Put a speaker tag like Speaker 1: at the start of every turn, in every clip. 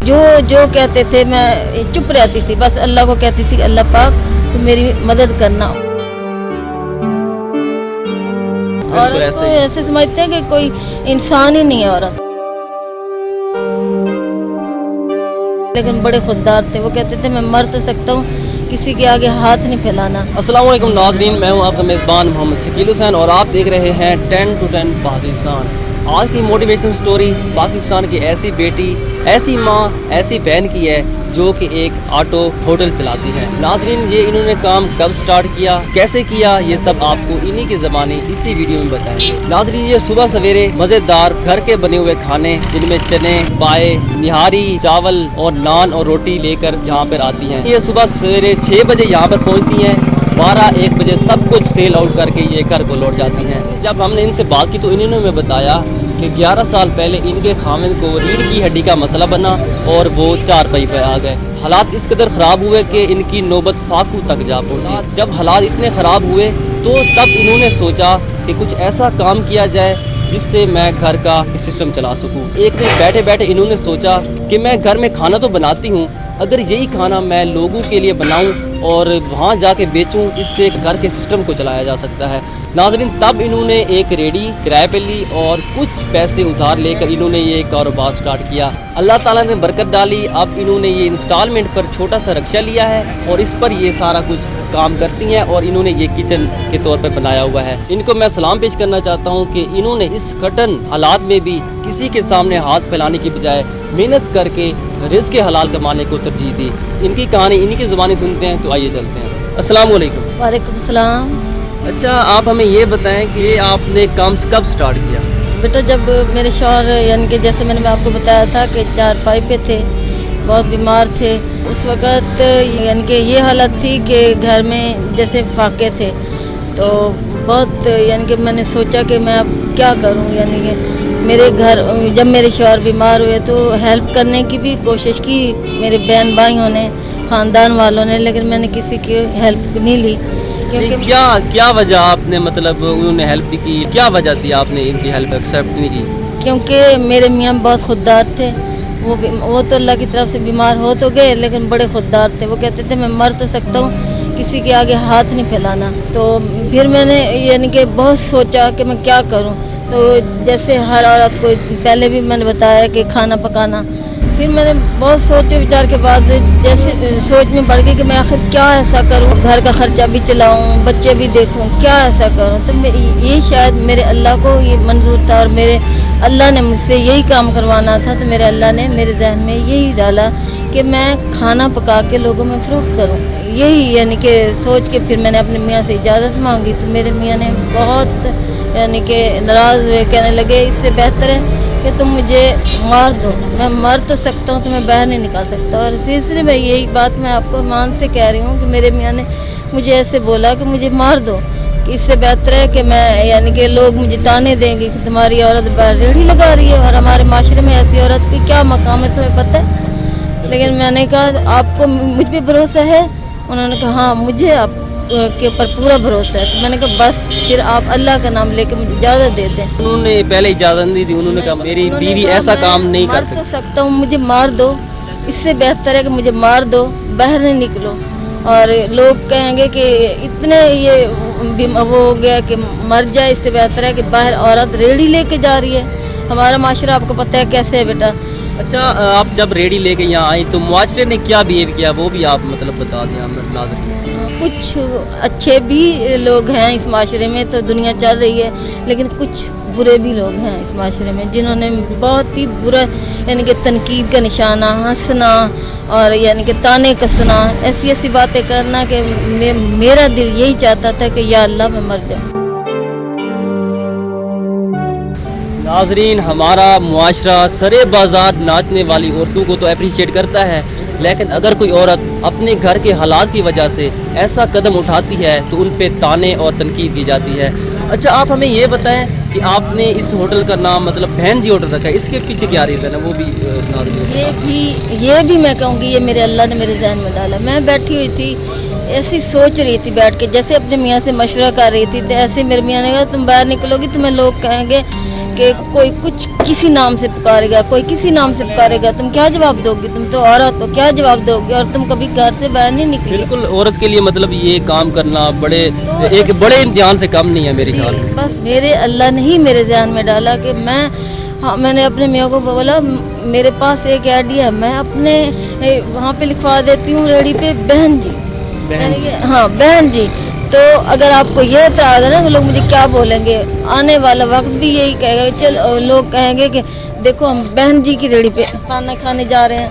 Speaker 1: जो कहते थे मैं चुप रहती थी, बस अल्लाह को कहती थी अल्लाह पाक तो मेरी मदद करना। औरत को ऐसे समझते हैं कि कोई इंसान ही नहीं है औरत, लेकिन बड़े खुददार थे। वो कहते थे मैं मर तो सकता हूँ, किसी के आगे हाथ नहीं फैलाना।
Speaker 2: अस्सलाम वालेकुम नाज़रीन, मैं हूँ आपका मेज़बान मोहम्मद शकील हुसैन और आप देख रहे हैं 10 to 10 पाकिस्तान। आज की मोटिवेशनल स्टोरी पाकिस्तान की ऐसी बेटी, ऐसी माँ, ऐसी बहन की है जो कि एक ऑटो होटल चलाती है। नाज़रीन, ये इन्होंने काम कब स्टार्ट किया, कैसे किया, ये सब आपको इन्हीं की ज़बानी इसी वीडियो में बताएंगे। नाज़रीन, ये सुबह सवेरे मज़ेदार घर के बने हुए खाने जिनमें चने, पाए, निहारी, चावल और नान और रोटी लेकर यहाँ पर आती हैं। ये सुबह सवेरे 6 बजे यहाँ पर पहुँचती हैं, 12-1 बजे सब कुछ सेल आउट करके ये घर को लौट जाती हैं। जब हमने इनसे बात की तो इन्होंने हमें बताया कि 11 साल पहले इनके खामिन को रीढ़ की हड्डी का मसला बना और वो चारपाई पे आ गए। हालात इस कदर ख़राब हुए कि इनकी नौबत फाकू तक जा पहुंची। जब हालात इतने ख़राब हुए तो तब इन्होंने सोचा कि कुछ ऐसा काम किया जाए जिससे मैं घर का सिस्टम चला सकूं। एक दिन बैठे बैठे इन्होंने सोचा कि मैं घर में खाना तो बनाती हूँ, अगर यही खाना मैं लोगों के लिए बनाऊं और वहाँ जाके बेचूं, इससे घर के सिस्टम को चलाया जा सकता है। नाज़रीन, तब इन्होंने एक रेडी किराए पे ली और कुछ पैसे उधार लेकर इन्होंने ये कारोबार स्टार्ट किया। अल्लाह ताला ने बरकत डाली। अब इन्होंने ये इंस्टॉलमेंट पर छोटा सा रक्शा लिया है और इस पर ये सारा कुछ काम करती हैं और इन्होंने ये किचन के तौर पर बनाया हुआ है। इनको मैं सलाम पेश करना चाहता हूँ कि इन्होंने इस कठिन हालात में भी किसी के सामने हाथ फैलाने की बजाय मेहनत करके रिज़्क़ के हलाल कमाने को तरजीह दी। इनकी कहानी इन्हीं की ज़ुबानी सुनते हैं, तो आइए चलते हैं। अस्सलाम वालेकुम।
Speaker 1: वालेकुम सलाम।
Speaker 2: अच्छा, आप हमें ये बताएं कि ये आपने काम कब स्टार्ट किया?
Speaker 1: बेटा, जब मेरे शौहर यानी कि जैसे मैंने आपको बताया था कि चारपाई पे थे, बहुत बीमार थे, उस वक़्त यानी कि ये हालत थी कि घर में जैसे फाके थे, तो बहुत यानी कि मैंने सोचा कि मैं अब क्या करूं। यानी कि मेरे घर जब मेरे शौहर बीमार हुए तो हेल्प करने की भी कोशिश की मेरे बहन भाइयों ने, ख़ानदान वालों ने, लेकिन मैंने किसी की हेल्प नहीं ली। क्योंकि
Speaker 2: क्या वजह आपने मतलब उन्होंने हेल्प नहीं की, क्या वजह थी आपने इनकी हेल्प एक्सेप्ट नहीं की?
Speaker 1: क्योंकि मेरे मियाँ बहुत खुददार थे। वो तो अल्लाह की तरफ से बीमार हो तो गए, लेकिन बड़े खुददार थे। वो कहते थे मैं मर तो सकता हूँ, किसी के आगे हाथ नहीं फैलाना। तो फिर मैंने यानी कि बहुत सोचा कि मैं क्या करूँ। तो जैसे हर औरत को पहले भी मैंने बताया कि खाना पकाना, फिर मैंने बहुत सोचे विचार के बाद जैसे सोच में बढ़ गई कि मैं आखिर क्या ऐसा करूं, घर का खर्चा भी चलाऊं, बच्चे भी देखूं, क्या ऐसा करूं। तो ये शायद मेरे अल्लाह को ये मंजूर था और मेरे अल्लाह ने मुझसे यही काम करवाना था। तो मेरे अल्लाह ने मेरे जहन में यही डाला कि मैं खाना पका के लोगों में फ़रोख्त करूँ। यही यानी कि सोच के फिर मैंने अपने मियाँ से इजाज़त मांगी। तो मेरे मियाँ ने बहुत यानी कि नाराज़ हुए, कहने लगे इससे बेहतर है कि तुम मुझे मार दो, मैं मर तो सकता हूँ, तो मैं बाहर नहीं निकाल सकता। और सिलसिले में यही बात मैं आपको मान से कह रही हूँ कि मेरे मियाँ ने मुझे ऐसे बोला कि मुझे मार दो, कि इससे बेहतर है कि मैं यानी कि लोग मुझे ताने देंगे कि तुम्हारी औरत बाहर रेहड़ी लगा रही है, और हमारे माशरे में ऐसी औरत की क्या मकाम है तुम्हें पता है। लेकिन मैंने कहा आपको मुझ पर भरोसा है? उन्होंने कहा हाँ, मुझे आप के ऊपर पूरा भरोसा है। तो मैंने कहा बस फिर आप अल्लाह का नाम लेके मुझे इजाज़त दे दें।
Speaker 2: उन्होंने पहले इजाज़त नहीं दी, उन्होंने कहा मेरी बीवी ऐसा काम नहीं कर सकती।
Speaker 1: मर तो सकता हूँ, मुझे मार दो, इससे बेहतर है कि मुझे मार दो, बाहर नहीं निकलो। और लोग कहेंगे कि इतने ये वो हो गया कि मर जाए, इससे बेहतर है कि बाहर औरत रेड़ी लेके जा रही है। हमारा माशरा आपको पता है कैसे है बेटा।
Speaker 2: अच्छा, आप जब रेडी लेके यहाँ आई तो मुआशरे ने क्या बिहेव किया वो भी आप मतलब बता दें हमें नाज़रीन।
Speaker 1: कुछ अच्छे भी लोग हैं इस माशरे में, तो दुनिया चल रही है, लेकिन कुछ बुरे भी लोग हैं इस माशरे में जिन्होंने बहुत ही बुरा यानी कि तनकीद का निशाना, हंसना और यानी कि ताने कसना, ऐसी ऐसी बातें करना कि मेरा दिल यही चाहता था कि या अल्लाह मैं मर जाऊँ।
Speaker 2: नाज़रीन, हमारा मुआशरा सरे बाजार नाचने वाली औरतों को तो अप्रिशिएट करता है, लेकिन अगर कोई औरत अपने घर के हालात की वजह से ऐसा कदम उठाती है तो उन पे ताने और तनकीद की जाती है। अच्छा, आप हमें ये बताएं कि आपने इस होटल का नाम मतलब बहन जी होटल रखा है, इसके पीछे क्या रीज़न है वो भी नाज़रीन?
Speaker 1: ये भी मैं कहूँगी ये मेरे अल्लाह ने मेरे जहन में डाला। मैं बैठी हुई थी, ऐसी सोच रही थी बैठ के, जैसे अपने मियाँ से मशवरा कर रही थी, तो ऐसे मेरे मियाँ ने कहा तुम बाहर निकलोगी तुम्हें लोग कहेंगे कि कोई कुछ किसी नाम से पुकारेगा, कोई किसी नाम से पुकारेगा, तुम क्या जवाब दोगी? तुम तो औरत हो, क्या जवाब दोगी? और तुम कभी घर से बाहर नहीं निकली।
Speaker 2: बिल्कुल, औरत के लिए मतलब ये काम करना बड़े एक बड़े इम्तिहान से कम नहीं है मेरे ख्याल में।
Speaker 1: बस मेरे अल्लाह ने ही मेरे ध्यान में डाला कि मैंने अपने मियाँ को बोला मेरे पास एक आइडिया है, मैं अपने वहाँ पे लिखवा देती हूँ रेडी पे बहन जी, यानी कि हाँ बहन जी। तो अगर आपको ये एतराज़ है ना कि लोग मुझे क्या बोलेंगे, आने वाला वक्त भी यही कहेगा कि चल लोग कहेंगे कि देखो हम बहन जी की रेडी पे खाना खाने जा रहे हैं।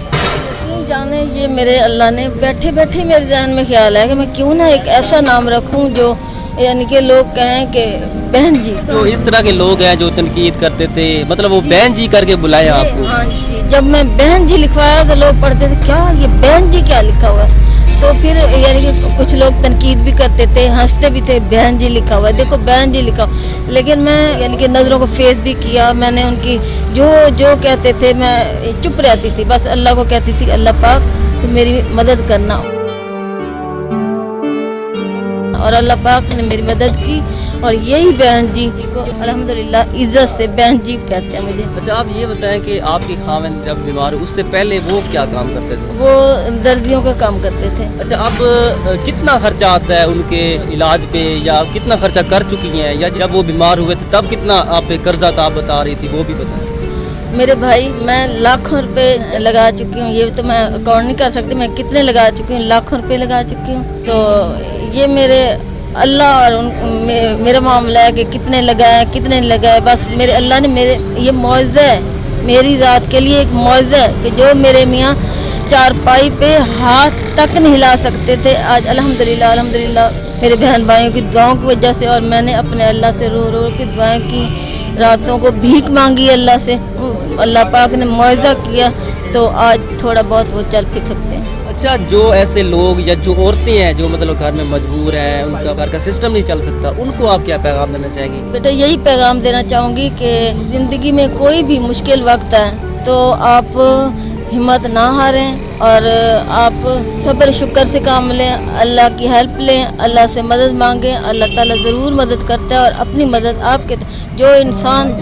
Speaker 1: क्यों जाने ये मेरे अल्लाह ने बैठे बैठे मेरे ध्यान में ख्याल है कि मैं क्यों ना एक ऐसा नाम रखूं जो यानी कि लोग कहें कि बहन जी।
Speaker 2: तो इस तरह के लोग हैं जो तनकीद करते थे, मतलब वो बहन जी करके बुलाए आपको?
Speaker 1: हाँ जी, जब मैं बहन जी लिखवाया तो लोग पढ़ते थे क्या ये बहन जी क्या लिखा हुआ है। तो फिर यानी कि कुछ लोग तनकीद भी करते थे, हंसते भी थे, बहन जी लिखा हुआ है, देखो बहन जी लिखा हुआ। लेकिन मैं यानी कि नज़रों को फेस भी किया, मैंने उनकी जो जो कहते थे मैं चुप रहती थी, बस अल्लाह को कहती थी अल्लाह पाक तो मेरी मदद करना। और अल्लाह पाक ने मेरी मदद की और यही बहन जी को अल्हम्दुलिल्लाह इज्जत से बहन जी कहते हैं मुझे।
Speaker 2: अच्छा, आप ये बताएं कि आपकी खाविंद जब बीमार हुई उससे पहले वो क्या काम करते थे?
Speaker 1: वो दर्जियों का काम करते थे।
Speaker 2: अच्छा, अब कितना खर्चा आता है उनके इलाज पे, या कितना खर्चा कर चुकी हैं, या जब वो बीमार हुए थे तब कितना आप पे कर्जा था आप बता रही थी, वो भी बताएं।
Speaker 1: मेरे भाई मैं लाखों रुपए लगा चुकी हूँ, ये तो मैं अकाउंट नहीं कर सकती मैं कितने लगा चुकी हूँ, लाखों रुपए लगा चुकी हूँ। तो ये मेरे अल्लाह और मेरा मामला है कि कितने लगाए कितने लगाए, बस मेरे अल्लाह ने मेरे ये मौज़ा है मेरी ज़ात के लिए, एक मौज़ा है कि जो मेरे मियाँ चारपाई पे हाथ तक नहीं हिला सकते थे, आज अल्हम्दुलिल्लाह अल्हम्दुलिल्लाह मेरे बहन भाइयों की दुआओं की वजह से, और मैंने अपने अल्लाह से रो रो के दुआएं की, रातों को भीख मांगी अल्लाह से, अल्लाह पाक ने मौज़ा किया तो आज थोड़ा बहुत वो चल फिर सकते हैं।
Speaker 2: अच्छा, जो ऐसे लोग या जो औरतें हैं जो मतलब घर में मजबूर हैं, उनका घर का सिस्टम नहीं चल सकता, उनको आप क्या पैगाम देना चाहेंगी?
Speaker 1: बेटा यही पैगाम देना चाहूँगी कि ज़िंदगी में कोई भी मुश्किल वक्त है तो आप हिम्मत ना हारें और आप सब्र शुक्र से काम लें, अल्लाह की हेल्प लें, अल्लाह से मदद मांगें, अल्लाह ताला ज़रूर मदद करता है। और अपनी मदद आपके जो इंसान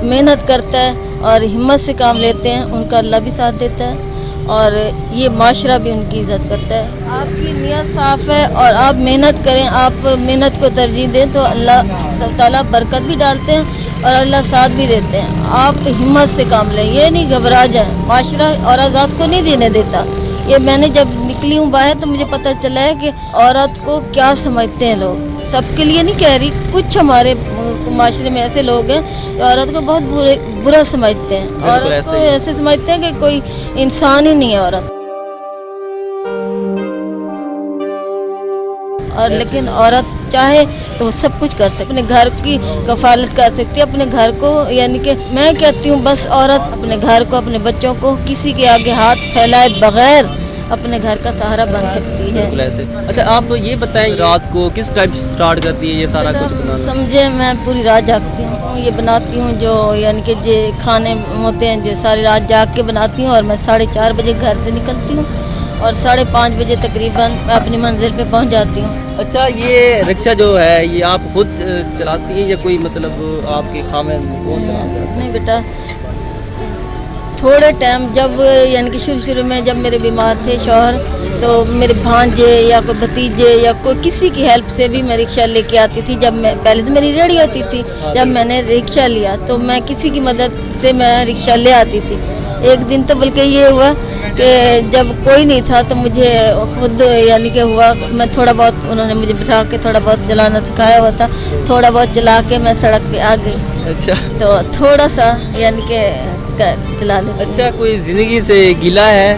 Speaker 1: मेहनत करता है और हिम्मत से काम लेते हैं उनका अल्लाह भी साथ देता है और ये माशरा भी उनकी इज़्ज़त करता है। आपकी नीयत साफ़ है और आप मेहनत करें, आप मेहनत को तरजीह दें तो अल्लाह ताला बरकत भी डालते हैं और अल्लाह साथ भी देते हैं। आप हिम्मत से काम लें, ये नहीं घबरा जाएं, माशरा औरत को नहीं देने देता। ये मैंने जब निकली हूँ बाहर तो मुझे पता चला है कि औरत को क्या समझते हैं लोग, सबके लिए नहीं कह रही, कुछ हमारे माशरे में ऐसे लोग हैं जो औरत को बहुत बुरा समझते हैं, औरत को ऐसे समझते हैं कि कोई इंसान ही नहीं है औरत। और लेकिन औरत चाहे तो सब कुछ कर सकती, अपने घर की कफालत कर सकती है, अपने घर को, यानी कि मैं कहती हूँ बस औरत अपने घर को, अपने बच्चों को किसी के आगे हाथ फैलाए बगैर अपने घर का सहारा बन सकती है।
Speaker 2: अच्छा, आप ये बताएं रात को किस टाइम से स्टार्ट करती है ये सारा कुछ बनाना?
Speaker 1: समझे, मैं पूरी रात जागती हूँ, ये बनाती हूँ जो यानी कि जो खाने होते हैं जो सारी रात जाग के बनाती हूँ और मैं 4:30 बजे घर से निकलती हूँ और 5:30 बजे तकरीबन मैं अपनी मंजिल पे पहुँच जाती हूँ।
Speaker 2: अच्छा, ये रिक्शा जो है ये आप खुद चलाती हैं या कोई मतलब आपके खामिद कौन चलाता है?
Speaker 1: नहीं बेटा, थोड़े टाइम जब यानी कि शुरू में जब मेरे बीमार थे शौहर तो मेरे भांजे या कोई भतीजे या कोई किसी की हेल्प से भी मैं रिक्शा लेके आती थी। जब मैं पहले तो मेरी रेडी होती थी, जब मैंने रिक्शा लिया तो मैं किसी की मदद से मैं रिक्शा ले आती थी। एक दिन तो बल्कि ये हुआ कि जब कोई नहीं था तो मुझे खुद यानी कि हुआ, मैं थोड़ा बहुत उन्होंने मुझे बिठा के थोड़ा बहुत चलाना सिखाया हुआ था, थोड़ा बहुत चला के मैं सड़क पे आ गई।
Speaker 2: अच्छा,
Speaker 1: तो थोड़ा सा यानी कि चला लेती।
Speaker 2: अच्छा, कोई जिंदगी से गिला है?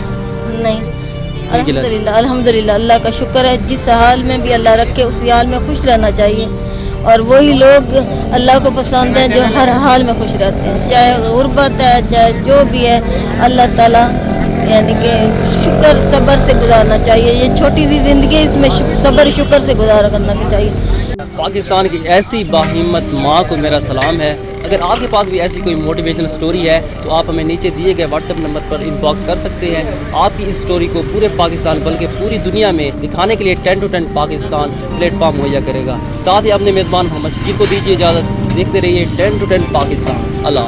Speaker 1: नहीं, अल्हम्दुलिल्लाह अल्हम्दुलिल्लाह, अल्लाह का शुक्र है, जिस हाल में भी अल्लाह रखे उसी हाल में खुश रहना चाहिए और वही लोग अल्लाह को पसंद है जो हर हाल में खुश रहते हैं, चाहे गुर्बत है चाहे जो भी है, अल्लाह ताला यानी कि शुक्र सब्र से गुजारना चाहिए। ये छोटी सी ज़िंदगी, इसमें सब्र शुक्र से गुजारा करना चाहिए।
Speaker 2: पाकिस्तान की ऐसी बाहिम्मत माँ को मेरा सलाम है। अगर आपके पास भी ऐसी कोई मोटिवेशनल स्टोरी है तो आप हमें नीचे दिए गए व्हाट्सएप नंबर पर इनबॉक्स कर सकते हैं। आपकी इस स्टोरी को पूरे पाकिस्तान बल्कि पूरी दुनिया में दिखाने के लिए 10 to 10 पाकिस्तान प्लेटफॉर्म मुहैया करेगा। साथ ही अपने मेज़बान मोहम्मद शकील को दीजिए इजाज़त। देखते रहिए 10 to 10 पाकिस्तान। अल्लाह।